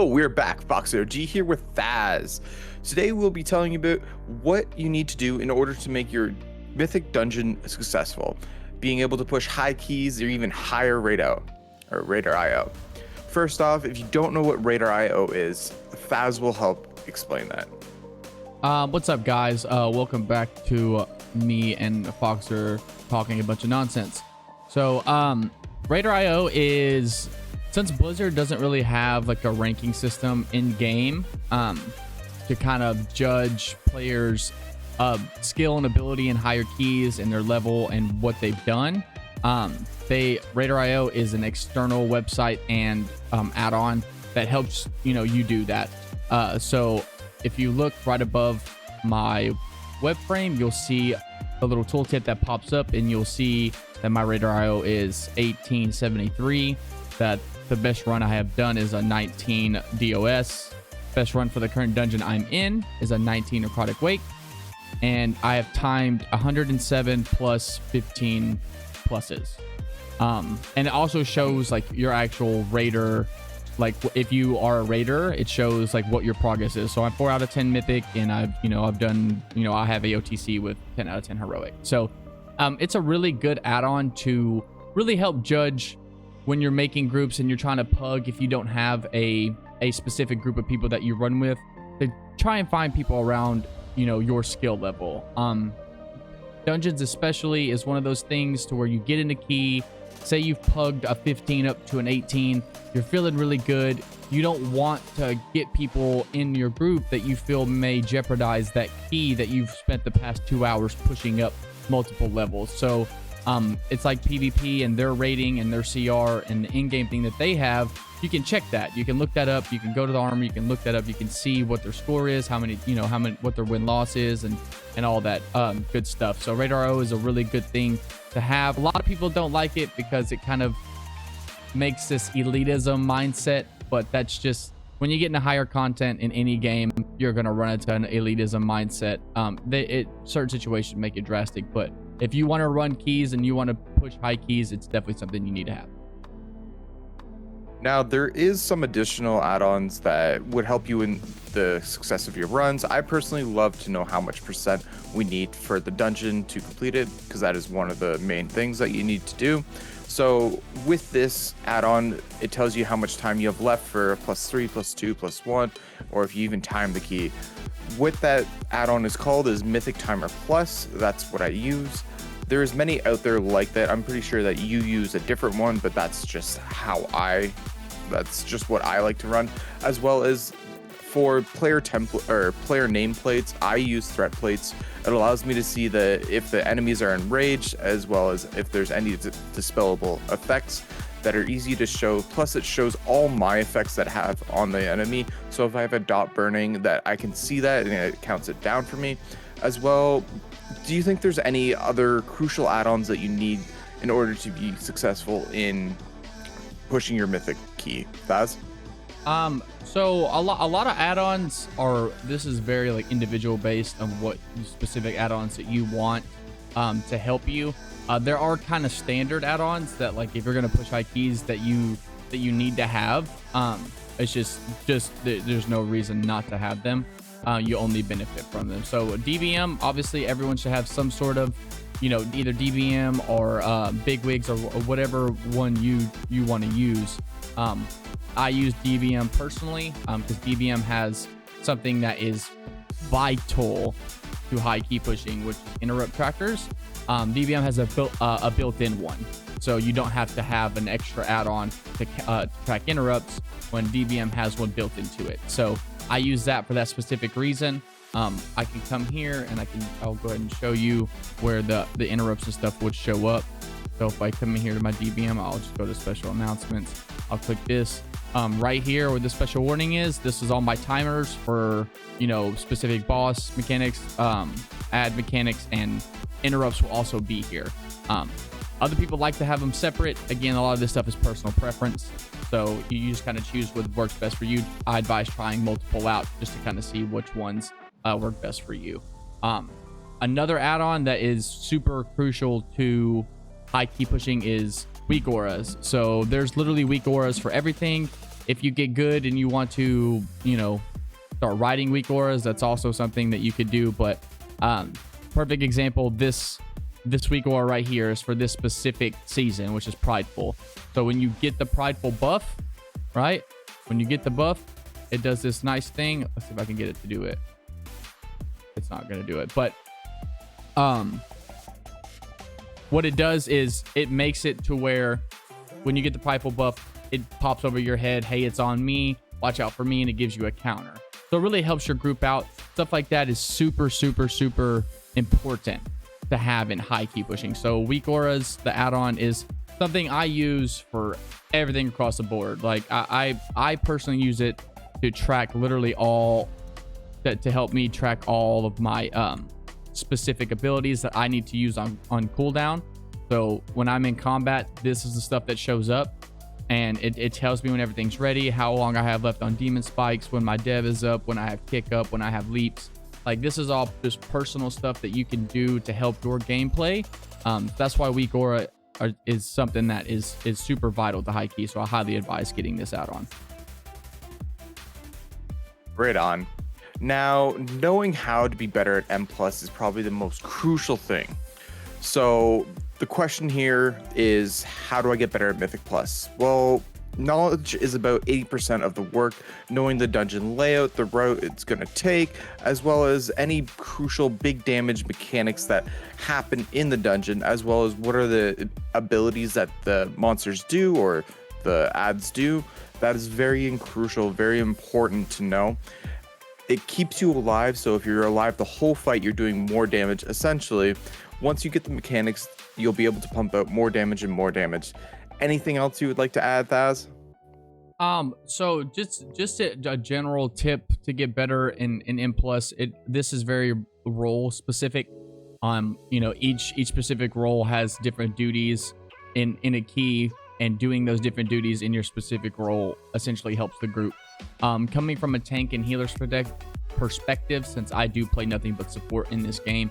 Hello, we're back. Foxer G here with Thass. Today we'll be telling you about what you need to do in order to make your mythic dungeon successful, being able to push high keys or even higher Raiderio. First off, if you don't know what Raiderio is, Thass will help explain that. What's up, guys? Welcome back to me and Foxer talking a bunch of nonsense. So, Raiderio is, since Blizzard doesn't really have like a ranking system in game, to kind of judge players' skill and ability and higher keys and their level and what they've done. Raiderio is an external website and add-on that helps you do that. So if you look right above my web frame, you'll see a little tooltip that pops up, and you'll see that my Raiderio is 1873. That the best run I have done is a 19 DOS. Best run for the current dungeon I'm in is a 19 Necrotic Wake, and I have timed 107 plus 15 pluses. And it also shows like your actual raider. Like if you are a raider, it shows like what your progress is. So I'm 4 out of 10 mythic, and I've done, I have AOTC with 10 out of 10 heroic. So it's a really good add-on to really help judge when you're making groups and you're trying to pug, if you don't have a specific group of people that you run with, to try and find people around, your skill level. Dungeons especially is one of those things to where you get in a key. Say you've pugged a 15 up to an 18, you're feeling really good. You don't want to get people in your group that you feel may jeopardize that key that you've spent the past 2 hours pushing up multiple levels. So it's like PvP and their rating and their CR and the in-game thing that they have. You can check that. You can look that up. You can go to the armor. You can look that up. You can see what their score is, what their win-loss is, and all that good stuff. So Raiderio is a really good thing to have. A lot of people don't like it because it kind of makes this elitism mindset, but that's just, when you get into higher content in any game, you're going to run into an elitism mindset. Certain situations make it drastic, but if you want to run keys and you want to push high keys, it's definitely something you need to have. Now, there is some additional add-ons that would help you in the success of your runs. I personally love to know how much percent we need for the dungeon to complete it, because that is one of the main things that you need to do. So with this add-on, it tells you how much time you have left for +3, +2, +1, or if you even time the key. What that add-on is called is Mythic Timer Plus. That's what I use. There's many out there like that. I'm pretty sure that you use a different one, but that's just what I like to run. As well as for player template or player nameplates, I use threat plates. It allows me to see if the enemies are enraged, as well as if there's any dispellable effects that are easy to show. Plus it shows all my effects that I have on the enemy. So if I have a dot burning, that I can see that and it counts it down for me. As well, do you think there's any other crucial add-ons that you need in order to be successful in pushing your mythic key, Thass? So a lot of add-ons this is very like individual based on what specific add-ons that you want to help you. There are kind of standard add-ons that, like, if you're going to push high keys that you need to have. It's just there's no reason not to have them. You only benefit from them. So DBM, obviously everyone should have some sort of, either DBM or big wigs or whatever one you want to use. I use DBM personally because DBM has something that is vital to high key pushing, which is interrupt trackers. DBM has a built-in one, so you don't have to have an extra add-on to track interrupts when DBM has one built into it. So I use that for that specific reason. I can come here and I'll go ahead and show you where the interrupts and stuff would show up. So if I come in here to my DBM, I'll just go to special announcements. I'll click this right here where the special warning is. This is all my timers for, specific boss mechanics, add mechanics, and interrupts will also be here. Other people like to have them separate. Again, a lot of this stuff is personal preference. So you just kind of choose what works best for you. I advise trying multiple out just to kind of see which ones work best for you. Another add-on that is super crucial to high key pushing is weak auras. So there's literally weak auras for everything. if you get good and you want to, start writing weak auras, that's also something that you could do. But perfect example, this weak aura right here is for this specific season, which is prideful. So when you get the prideful buff, right? When you get the buff, it does this nice thing. Let's see if I can get it to do it. It's not going to do it, but what it does is it makes it to where when you get the prideful buff, it pops over your head. Hey, it's on me. Watch out for me. And it gives you a counter. So it really helps your group out. Stuff like that is super, super, super important to have in high key pushing. So weak auras, the add-on, is something I use for everything across the board. Like I personally use it to track literally all that, to help me track all of my specific abilities that I need to use on cooldown. So when I'm in combat, this is the stuff that shows up, and it tells me when everything's ready, how long I have left on demon spikes, when my dev is up, when I have kick up, when I have leaps. Like, this is all just personal stuff that you can do to help your gameplay. That's why weak aura is something that is super vital to high key. So I highly advise getting this add-on. Right on. Now, knowing how to be better at M+ is probably the most crucial thing. So the question here is, how do I get better at Mythic Plus? Well, knowledge is about 80% of the work. Knowing the dungeon layout, the route it's going to take, as well as any crucial big damage mechanics that happen in the dungeon, as well as what are the abilities that the monsters do or the adds do. That is very crucial, very important to know. It keeps you alive, so if you're alive the whole fight, you're doing more damage. Essentially, once you get the mechanics, you'll be able to pump out more damage and more damage. Anything else you would like to add, Thass? So just a general tip to get better in M+, this is very role specific. Each specific role has different duties in a key, and doing those different duties in your specific role essentially helps the group. Coming from a tank and healer's perspective, since I do play nothing but support in this game,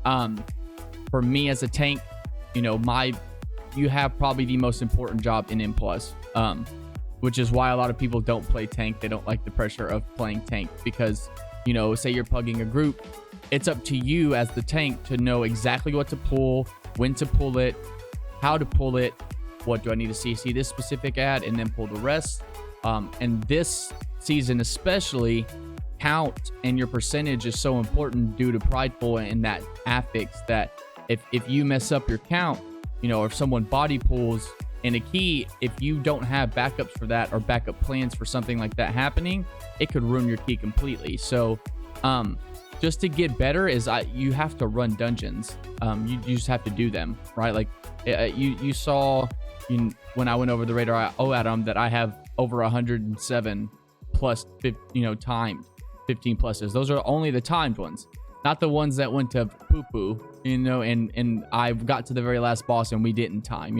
for me as a tank, you have probably the most important job in M+, which is why a lot of people don't play tank. They don't like the pressure of playing tank because, say you're pugging a group, it's up to you as the tank to know exactly what to pull, when to pull it, how to pull it, what do I need to CC this specific ad, and then pull the rest. And this season especially, count and your percentage is so important due to prideful and that affix, that if you mess up your count, or if someone body pulls in a key, if you don't have backups for that or backup plans for something like that happening, it could ruin your key completely. So just to get better you have to run dungeons. You just have to do them, right? Like you saw when I went over the Raiderio add-on that I have over 107 plus timed 15 pluses. Those are only the timed ones, not the ones that went to poo-poo, and I got to the very last boss and we didn't time,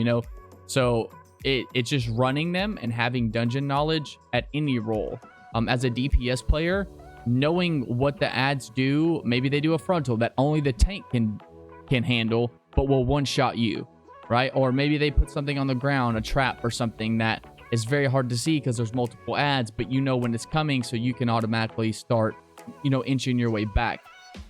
So it's just running them and having dungeon knowledge at any role. As a DPS player, knowing what the ads do, maybe they do a frontal that only the tank can handle, but will one-shot you, right? Or maybe they put something on the ground, a trap or something that is very hard to see because there's multiple ads, but when it's coming, so you can automatically start, inching your way back.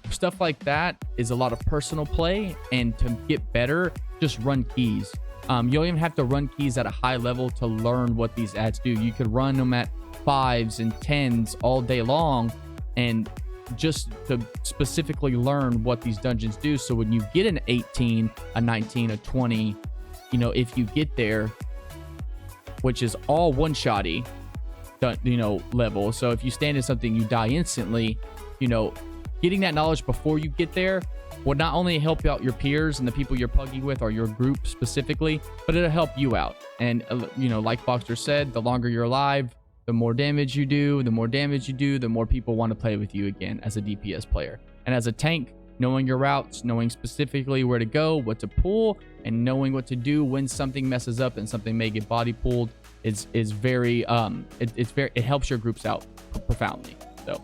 Stuff like that is a lot of personal play, and to get better, just run keys. You don't even have to run keys at a high level to learn what these ads do. You could run them at 5s and 10s all day long, and just to specifically learn what these dungeons do. So when you get an 18, a 19, a 20, if you get there, which is all one-shotty, level. So if you stand in something, you die instantly. Getting that knowledge before you get there would not only help out your peers and the people you're pugging with or your group specifically, but it'll help you out. And, like Boxer said, the longer you're alive, the more damage you do, the more people want to play with you again as a DPS player. And as a tank, knowing your routes, knowing specifically where to go, what to pull, and knowing what to do when something messes up and something may get body pulled is very it helps your groups out profoundly. So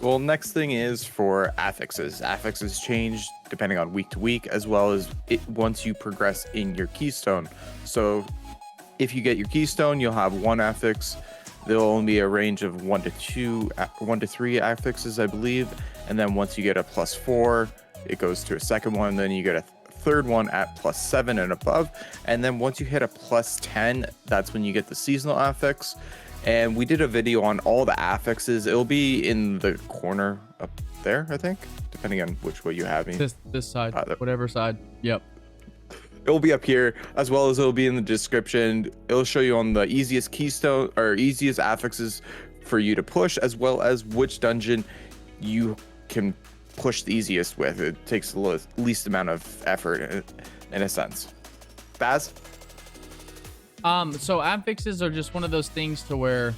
well, next thing is for affixes. Affixes change depending on week to week, as well as once you progress in your keystone. So if you get your keystone, you'll have one affix. There'll only be a range of 1 to 3 affixes, I believe. And then once you get a +4, it goes to a second one. Then you get a third one at +7 and above. And then once you hit a +10, that's when you get the seasonal affix. And we did a video on all the affixes. It'll be in the corner up there, I think, depending on which way you have me. This side, whatever side. Yep. It'll be up here, as well as it'll be in the description. It'll show you on the easiest keystone or easiest affixes for you to push, as well as which dungeon you can push the easiest with. It takes the least amount of effort in a sense. Thass? So affixes are just one of those things to where,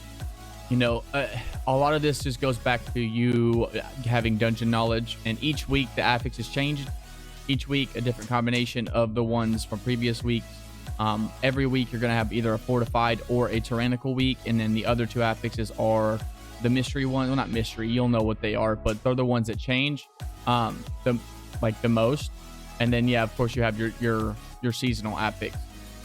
you know, a lot of this just goes back to you having dungeon knowledge, and each week the affixes changed. Each week a different combination of the ones from previous weeks. Every week you're gonna have either a fortified or a tyrannical week, and then the other two affixes are the mystery one. Well, not mystery, you'll know what they are, but they're the ones that change the most. And then yeah, of course you have your seasonal affix.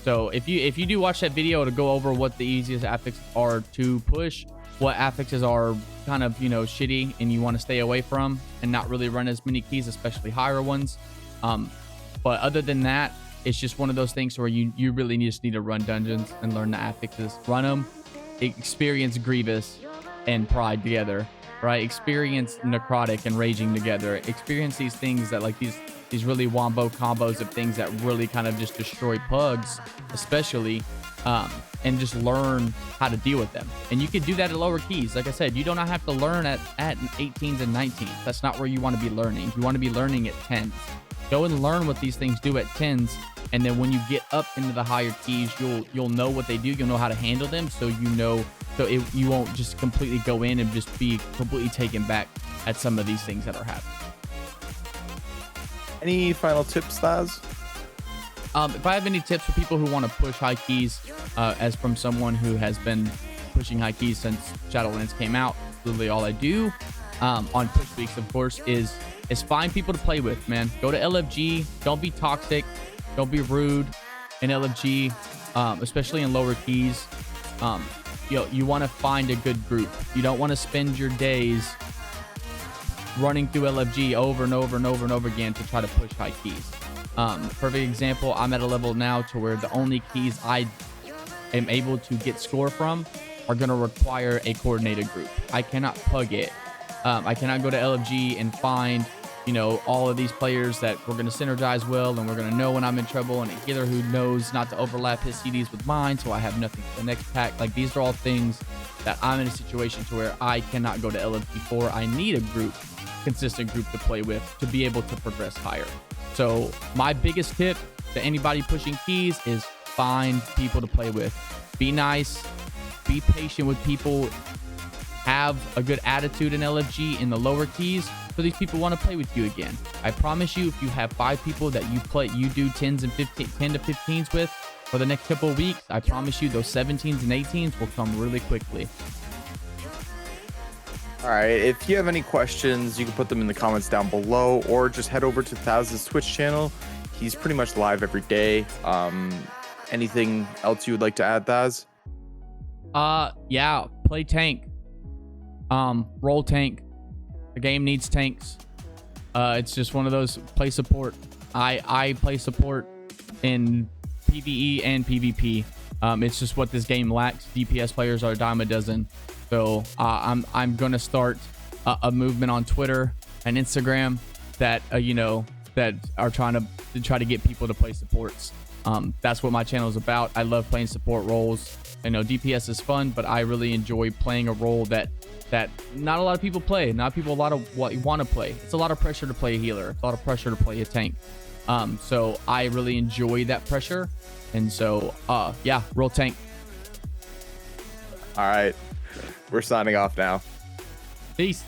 So if you do watch that video to go over what the easiest affixes are to push, what affixes are kind of, you know, shitty and you want to stay away from and not really run as many keys, especially higher ones. But other than that, it's just one of those things where you really just need to run dungeons and learn the affixes. Run them, experience Grievous and Pride together, right? Experience Necrotic and Raging together. Experience these things that like these really wombo combos of things that really kind of just destroy pugs, especially, and just learn how to deal with them. And you can do that at lower keys. Like I said, you do not have to learn at 18s and 19s. That's not where you want to be learning. You want to be learning at 10s. Go and learn what these things do at 10s, and then when you get up into the higher keys, you'll know what they do. You'll know how to handle them, so you know, you won't just completely go in and just be completely taken back at some of these things that are happening. Any final tips, Thass? If I have any tips for people who want to push high keys, as from someone who has been pushing high keys since Shadowlands came out, literally all I do on push weeks, of course, is find people to play with, man. Go to LFG. Don't be toxic. Don't be rude in LFG, especially in lower keys. You want to find a good group. You don't want to spend your days running through LFG over and over and over and over again to try to push high keys. Perfect example, I'm at a level now to where the only keys I am able to get score from are going to require a coordinated group. I cannot pug it. I cannot go to LFG and find, you know, all of these players that we're going to synergize well, and we're going to know when I'm in trouble, and a healer who knows not to overlap his CDs with mine, so I have nothing for the next pack. Like, these are all things that I'm in a situation to where I cannot go to LFG for. I need a group, consistent group to play with to be able to progress higher. So my biggest tip to anybody pushing keys is find people to play with. Be nice, be patient with people, have a good attitude in LFG in the lower keys, so these people want to play with you again. I promise you, if you have 5 people that you do 10 to 15s with for the next couple of weeks, I promise you those 17s and 18s will come really quickly. All right, if you have any questions, you can put them in the comments down below, or just head over to Thass's Twitch channel. He's pretty much live every day. Anything else you would like to add, Thass? Yeah, play tank. Roll tank. The game needs tanks. It's just one of those, play support. I play support in PvE and PvP. It's just what this game lacks. DPS players are a dime a dozen. So I'm gonna start a movement on Twitter and Instagram that that are trying to get people to play supports. That's what my channel is about. I love playing support roles. I know DPS is fun, but I really enjoy playing a role that not a lot of people play. Not people want to play. It's a lot of pressure to play a healer. It's a lot of pressure to play a tank. So I really enjoy that pressure. And so yeah, roll tank. All right. We're signing off now. Peace.